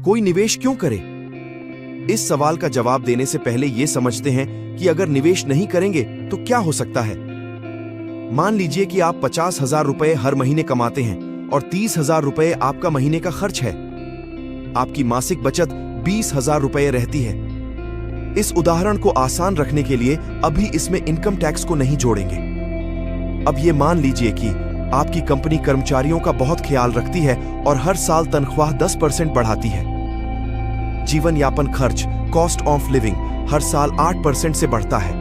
कोई निवेश क्यों करे? इस सवाल का जवाब देने से पहले यह समझते हैं कि अगर निवेश नहीं करेंगे तो क्या हो सकता है। मान लीजिए कि आप 50,000 रुपए हर महीने कमाते हैं और 30,000 रुपए आपका महीने का खर्च है। आपकी मासिक बचत 20,000 रुपए रहती है। इस उदाहरण को आसान रखने के लिए अभी इसमें इनकम टैक्स को नहीं जोड़ेंगे। अब यह मान लीजिए कि आपकी कंपनी कर्मचारियों का बहुत ख्याल रखती है और हर साल तनख्वाह 10% बढ़ाती है। जीवन यापन खर्च, कॉस्ट ऑफ लिविंग, हर साल 8% से बढ़ता है।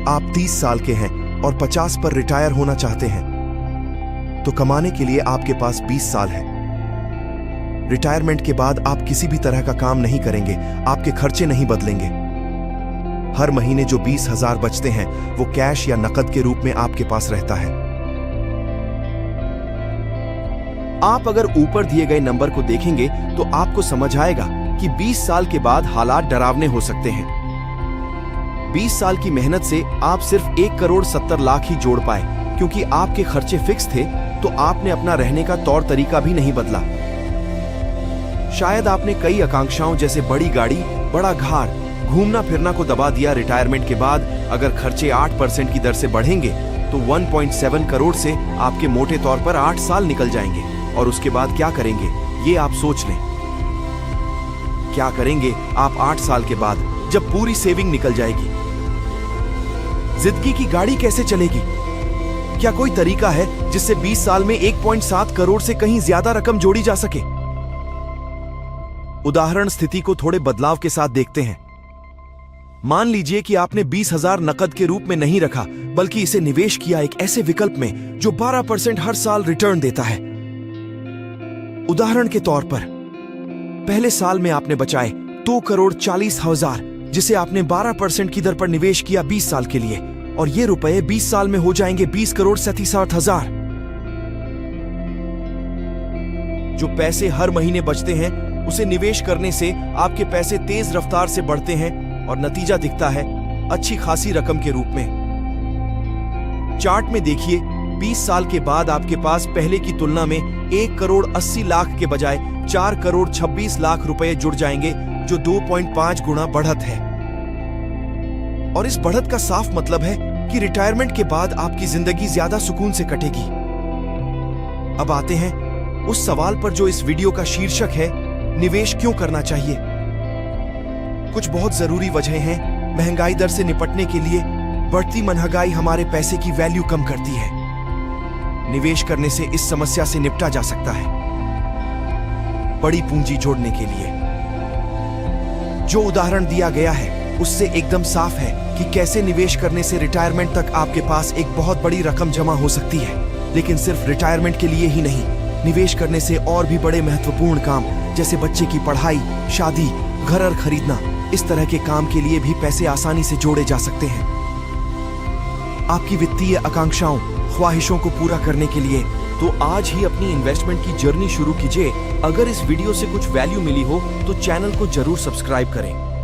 आप 30 साल के हैं और 50 पर रिटायर होना चाहते हैं, तो कमाने के लिए आपके पास 20 साल है। रिटायरमेंट के बाद आप किसी भी तरह का काम नहीं करेंगे, आपके खर्चे नहीं बदलेंगे। हर महीने जो 20,000 बचते हैं वो कैश या नकद के रूप में आपके पास रहता है। आप अगर ऊपर दिए गए नंबर को देखेंगे तो आपको समझ आएगा कि 20 साल के बाद हालात डरावने हो सकते हैं। 20 साल की मेहनत से आप सिर्फ 1,70,00,000 ही जोड़ पाए, क्योंकि आपके खर्चे फिक्स थे, तो आपने अपना रहने का तौर तरीका भी नहीं बदला। शायद आपने कई आकांक्षाओं जैसे बड़ी गाड़ी, बड़ा घर, घूमना फिरना को दबा दिया। रिटायरमेंट के बाद अगर खर्चे 8% की दर से बढ़ेंगे तो 1.7 करोड़ से आपके मोटे तौर पर 8 साल निकल जाएंगे। और उसके बाद क्या करेंगे, ये आप सोच लें। क्या करेंगे आप 8 साल के बाद, जब पूरी सेविंग निकल जाएगी? जिंदगी की गाड़ी कैसे चलेगी? क्या कोई तरीका है जिससे 20 साल में 1.7 करोड़ से कहीं ज्यादा रकम जोड़ी जा सके? उदाहरण स्थिति को थोड़े बदलाव के साथ देखते हैं। मान लीजिए कि आपने 20,000 नकद के रूप में नहीं रखा, बल्कि इसे निवेश किया एक ऐसे विकल्प में जो 12% हर साल रिटर्न देता है। उदाहरण के तौर पर पहले साल में आपने बचाए 2,40,00,000, जिसे आपने 12% की दर पर निवेश किया 20 साल के लिए, और ये रुपए 20 साल में हो जाएंगे 20,67,000। जो पैसे हर महीने बचते हैं उसे निवेश करने से आपके पैसे तेज रफ्तार से बढ़ते हैं और नतीजा दिखता है अच्छी खासी रकम के रूप में। चार्ट में देखिए, 20 साल के बाद आपके पास पहले की तुलना में 1,80,00,000 के बजाय 4,26,00,000 रुपए जुड़ जाएंगे, जो 2.5 गुना बढ़त है। और इस बढ़त का साफ मतलब है कि रिटायरमेंट के बाद आपकी जिंदगी ज्यादा सुकून से कटेगी। अब आते हैं उस सवाल पर जो इस वीडियो का शीर्षक है, निवेश क्यों करना चाहिए। कुछ बहुत जरूरी वजहें हैं। महंगाई दर से निपटने के लिए बढ़ती महंगाई हमारे पैसे की वैल्यू कम करती है। निवेश करने से इस समस्या से निपटा जा सकता है। बड़ी पूंजी जोड़ने के लिए जो उदाहरण दिया गया है उससे एकदम साफ है कि कैसे निवेश करने से रिटायरमेंट तक आपके पास एक बहुत बड़ी रकम जमा हो सकती है। लेकिन सिर्फ रिटायरमेंट के लिए ही नहीं, निवेश करने से और भी बड़े महत्वपूर्ण काम जैसे बच्चे की पढ़ाई, शादी, घर खरीदना, इस तरह के काम के लिए भी पैसे आसानी से जोड़े जा सकते हैं। आपकी वित्तीय आकांक्षाओं, ख्वाहिशों को पूरा करने के लिए तो आज ही अपनी इन्वेस्टमेंट की जर्नी शुरू कीजिए। अगर इस वीडियो से कुछ वैल्यू मिली हो तो चैनल को जरूर सब्सक्राइब करें।